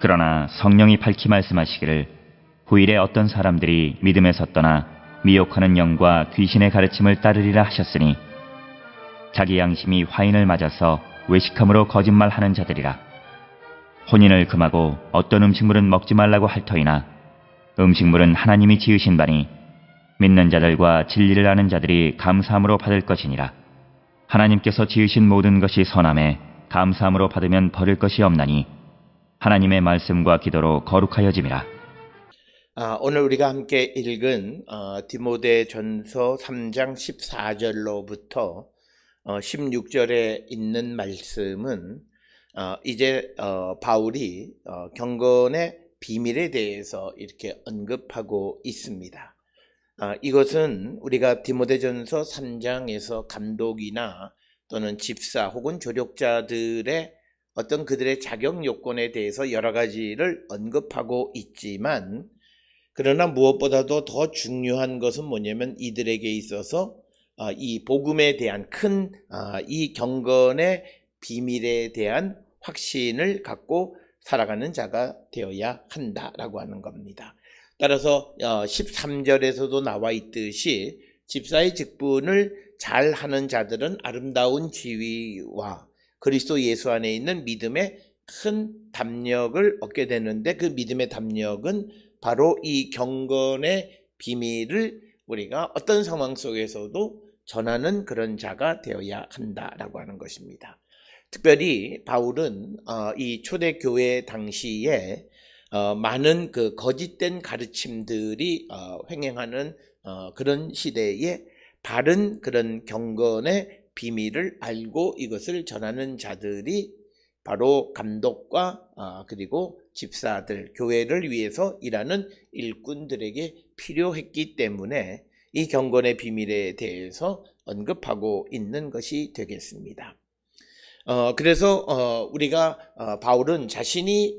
그러나 성령이 밝히 말씀하시기를 후일에 어떤 사람들이 믿음에서 떠나 미혹하는 영과 귀신의 가르침을 따르리라 하셨으니 자기 양심이 화인을 맞아서 외식함으로 거짓말하는 자들이라. 혼인을 금하고 어떤 음식물은 먹지 말라고 할 터이나 음식물은 하나님이 지으신 바니 믿는 자들과 진리를 아는 자들이 감사함으로 받을 것이니라. 하나님께서 지으신 모든 것이 선함에 감사함으로 받으면 버릴 것이 없나니 하나님의 말씀과 기도로 거룩하여짐이라. 오늘 우리가 함께 읽은 디모데전서 3장 14절로부터 16절에 있는 말씀은 이제 바울이 경건의 비밀에 대해서 이렇게 언급하고 있습니다. 이것은 우리가 디모데전서 3장에서 감독이나 또는 집사 혹은 조력자들의 어떤 그들의 자격 요건에 대해서 여러 가지를 언급하고 있지만, 그러나 무엇보다도 더 중요한 것은 뭐냐면 이들에게 있어서 이 복음에 대한 큰 이 경건의 비밀에 대한 확신을 갖고 살아가는 자가 되어야 한다라고 하는 겁니다. 따라서 13절에서도 나와 있듯이 집사의 직분을 잘 하는 자들은 아름다운 지위와 그리스도 예수 안에 있는 믿음의 큰 담력을 얻게 되는데, 그 믿음의 담력은 바로 이 경건의 비밀을 우리가 어떤 상황 속에서도 전하는 그런 자가 되어야 한다라고 하는 것입니다. 특별히 바울은 이 초대교회 당시에 많은 그 거짓된 가르침들이 횡행하는 그런 시대에 바른 그런 경건의 비밀을 알고 이것을 전하는 자들이 바로 감독과 그리고 집사들, 교회를 위해서 일하는 일꾼들에게 필요했기 때문에 이 경건의 비밀에 대해서 언급하고 있는 것이 되겠습니다. 그래서 우리가 바울은 자신이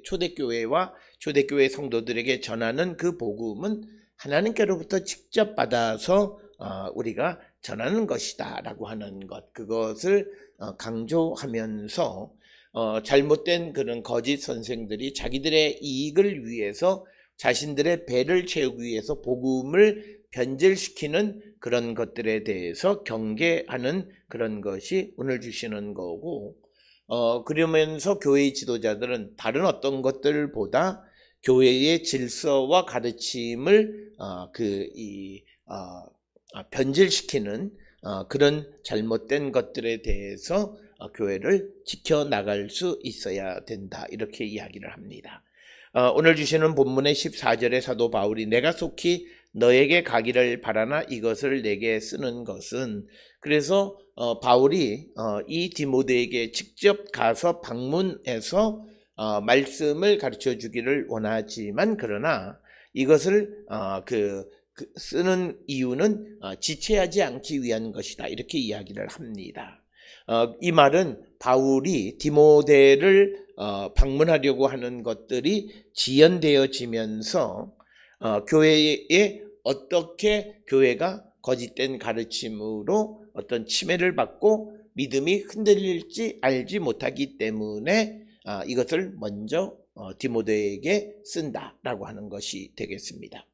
초대교회와 초대교회 성도들에게 전하는 그 복음은 하나님께로부터 직접 받아서 우리가 전하는 것이다 라고 하는 것, 그것을 강조하면서 잘못된 그런 거짓 선생들이 자기들의 이익을 위해서 자신들의 배를 채우기 위해서 복음을 변질시키는 그런 것들에 대해서 경계하는 그런 것이 오늘 주시는 거고, 그러면서 교회의 지도자들은 다른 어떤 것들보다 교회의 질서와 가르침을 변질시키는 그런 잘못된 것들에 대해서 교회를 지켜나갈 수 있어야 된다, 이렇게 이야기를 합니다. 오늘 주시는 본문의 14절에 사도 바울이 내가 속히 너에게 가기를 바라나 이것을 내게 쓰는 것은, 그래서 바울이 이 디모데에게 직접 가서 방문해서 말씀을 가르쳐 주기를 원하지만, 그러나 이것을 쓰는 이유는 지체하지 않기 위한 것이다, 이렇게 이야기를 합니다. 이 말은 바울이 디모데를 방문하려고 하는 것들이 지연되어지면서 교회에 어떻게 교회가 거짓된 가르침으로 어떤 침해를 받고 믿음이 흔들릴지 알지 못하기 때문에 이것을 먼저 디모데에게 쓴다라고 하는 것이 되겠습니다.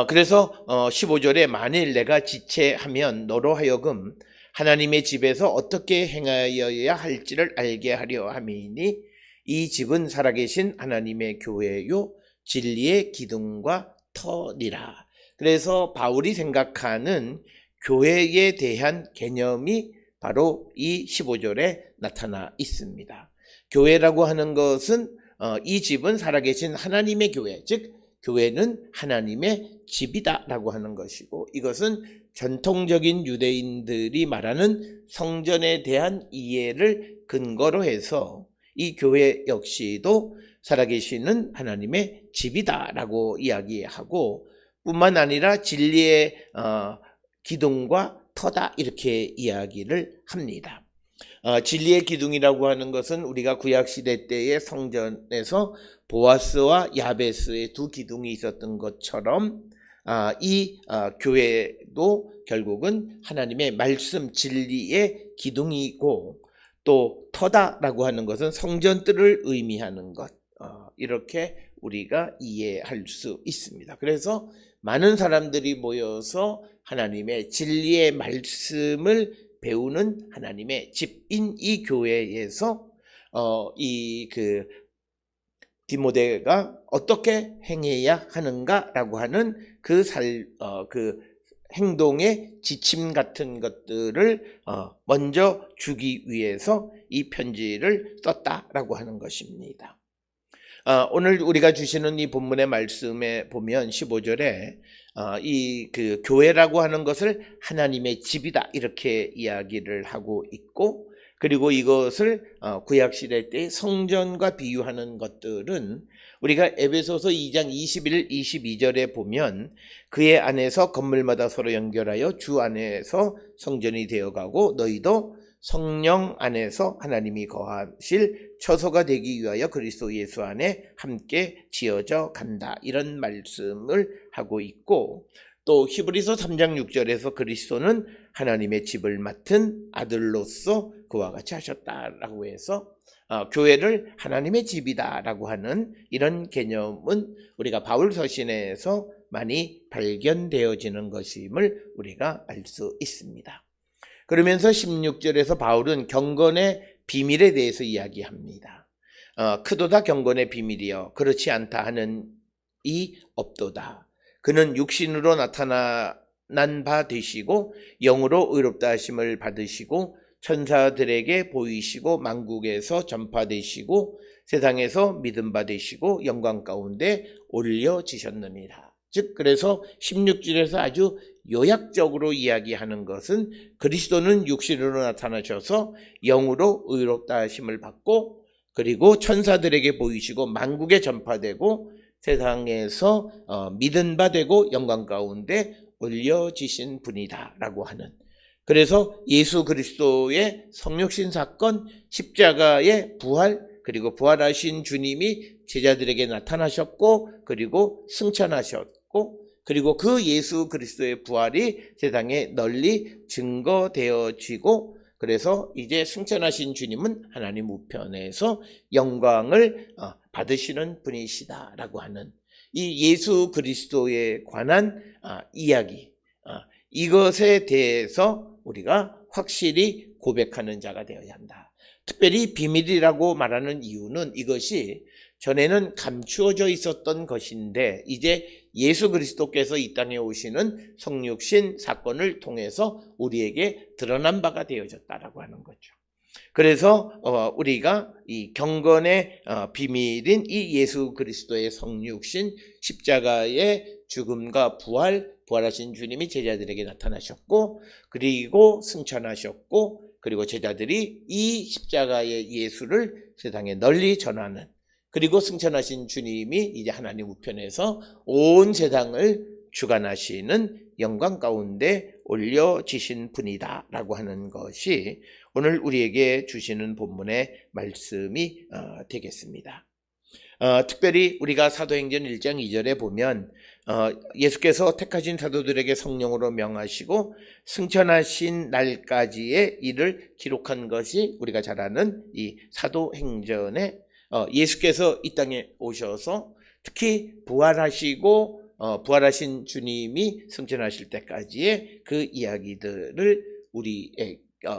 그래서 15절에 만일 내가 지체하면 너로 하여금 하나님의 집에서 어떻게 행하여야 할지를 알게 하려 함이니 이 집은 살아계신 하나님의 교회요 진리의 기둥과 터니라. 그래서 바울이 생각하는 교회에 대한 개념이 바로 이 15절에 나타나 있습니다. 교회라고 하는 것은 이 집은 살아계신 하나님의 교회, 즉 교회는 하나님의 집이다 라고 하는 것이고, 이것은 전통적인 유대인들이 말하는 성전에 대한 이해를 근거로 해서 이 교회 역시도 살아계시는 하나님의 집이다 라고 이야기하고, 뿐만 아니라 진리의 기둥과 터다, 이렇게 이야기를 합니다. 진리의 기둥이라고 하는 것은 우리가 구약시대 때의 성전에서 보아스와 야베스의 두 기둥이 있었던 것처럼 이 교회도 결국은 하나님의 말씀 진리의 기둥이고, 또 터다라고 하는 것은 성전뜰을 의미하는 것. 이렇게 우리가 이해할 수 있습니다. 그래서 많은 사람들이 모여서 하나님의 진리의 말씀을 배우는 하나님의 집인 이 교회에서 디모데가 어떻게 행해야 하는가라고 하는 그 행동의 지침 같은 것들을 먼저 주기 위해서 이 편지를 썼다라고 하는 것입니다. 오늘 우리가 주시는 이 본문의 말씀에 보면 15절에 교회라고 하는 것을 하나님의 집이다 이렇게 이야기를 하고 있고, 그리고 이것을 구약시대 때 성전과 비유하는 것들은 우리가 에베소서 2장 21, 22절에 보면 그의 안에서 건물마다 서로 연결하여 주 안에서 성전이 되어가고 너희도 성령 안에서 하나님이 거하실 처소가 되기 위하여 그리스도 예수 안에 함께 지어져 간다, 이런 말씀을 하고 있고, 또 히브리서 3장 6절에서 그리스도는 하나님의 집을 맡은 아들로서 그와 같이 하셨다라고 해서 교회를 하나님의 집이다라고 하는 이런 개념은 우리가 바울 서신에서 많이 발견되어지는 것임을 우리가 알 수 있습니다. 그러면서 16절에서 바울은 경건의 비밀에 대해서 이야기합니다. 크도다 경건의 비밀이여 그렇지 않다 하는 이 없도다. 그는 육신으로 나타난 바 되시고 영으로 의롭다 하심을 받으시고 천사들에게 보이시고 만국에서 전파되시고 세상에서 믿음 받으시고 영광 가운데 올려지셨느니라. 즉 그래서 16절에서 아주 요약적으로 이야기하는 것은 그리스도는 육신으로 나타나셔서 영으로 의롭다 하심을 받고 그리고 천사들에게 보이시고 만국에 전파되고 세상에서 믿음 받고 영광 가운데 올려지신 분이다 라고 하는, 그래서 예수 그리스도의 성육신 사건, 십자가의 부활, 그리고 부활하신 주님이 제자들에게 나타나셨고 그리고 승천하셨고 그리고 그 예수 그리스도의 부활이 세상에 널리 증거되어지고, 그래서 이제 승천하신 주님은 하나님 우편에서 영광을 받으시는 분이시다라고 하는 이 예수 그리스도에 관한 이야기, 이것에 대해서 우리가 확실히 고백하는 자가 되어야 한다. 특별히 비밀이라고 말하는 이유는 이것이 전에는 감추어져 있었던 것인데 이제 예수 그리스도께서 이 땅에 오시는 성육신 사건을 통해서 우리에게 드러난 바가 되어졌다라고 하는 거죠. 그래서 우리가 이 경건의 비밀인 이 예수 그리스도의 성육신, 십자가의 죽음과 부활하신 주님이 제자들에게 나타나셨고 그리고 승천하셨고 그리고 제자들이 이 십자가의 예수를 세상에 널리 전하는, 그리고 승천하신 주님이 이제 하나님 우편에서 온 세상을 주관하시는 영광 가운데 올려지신 분이다 라고 하는 것이 오늘 우리에게 주시는 본문의 말씀이 되겠습니다. 특별히 우리가 사도행전 1장 2절에 보면 예수께서 택하신 사도들에게 성령으로 명하시고 승천하신 날까지의 일을 기록한 것이 우리가 잘 아는 이 사도행전에 예수께서 이 땅에 오셔서 특히 부활하시고 부활하신 주님이 승천하실 때까지의 그 이야기들을 우리에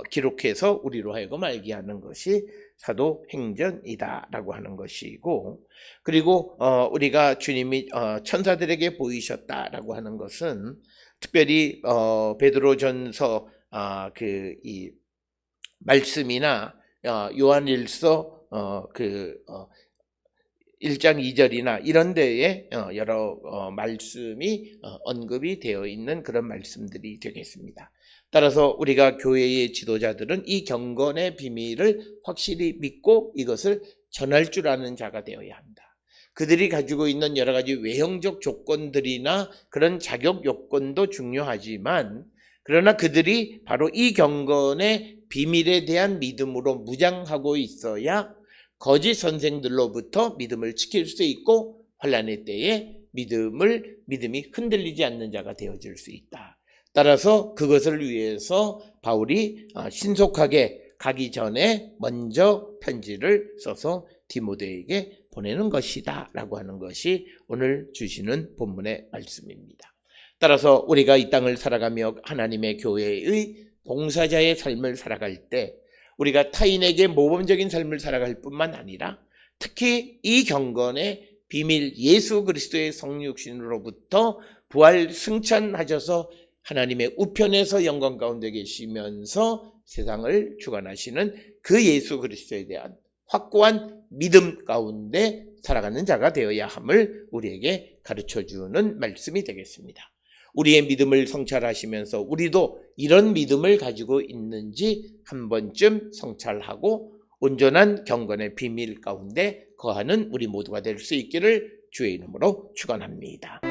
기록해서 우리로 하여금 알게 하는 것이 사도행전이다라고 하는 것이고, 그리고 우리가 주님이 천사들에게 보이셨다라고 하는 것은 특별히 베드로전서 이 말씀이나 요한일서 1장 2절이나 이런 데에 여러 말씀이 언급이 되어 있는 그런 말씀들이 되겠습니다. 따라서 우리가 교회의 지도자들은 이 경건의 비밀을 확실히 믿고 이것을 전할 줄 아는 자가 되어야 한다. 그들이 가지고 있는 여러 가지 외형적 조건들이나 그런 자격 요건도 중요하지만 그러나 그들이 바로 이 경건의 비밀에 대한 믿음으로 무장하고 있어야 거짓 선생들로부터 믿음을 지킬 수 있고 환난의 때에 믿음이 흔들리지 않는 자가 되어질 수 있다. 따라서 그것을 위해서 바울이 신속하게 가기 전에 먼저 편지를 써서 디모데에게 보내는 것이다 라고 하는 것이 오늘 주시는 본문의 말씀입니다. 따라서 우리가 이 땅을 살아가며 하나님의 교회의 봉사자의 삶을 살아갈 때 우리가 타인에게 모범적인 삶을 살아갈 뿐만 아니라 특히 이 경건의 비밀 예수 그리스도의 성육신으로부터 부활 승천하셔서 하나님의 우편에서 영광 가운데 계시면서 세상을 주관하시는 그 예수 그리스도에 대한 확고한 믿음 가운데 살아가는 자가 되어야 함을 우리에게 가르쳐주는 말씀이 되겠습니다. 우리의 믿음을 성찰하시면서 우리도 이런 믿음을 가지고 있는지 한 번쯤 성찰하고 온전한 경건의 비밀 가운데 거하는 우리 모두가 될 수 있기를 주의 이름으로 축원합니다.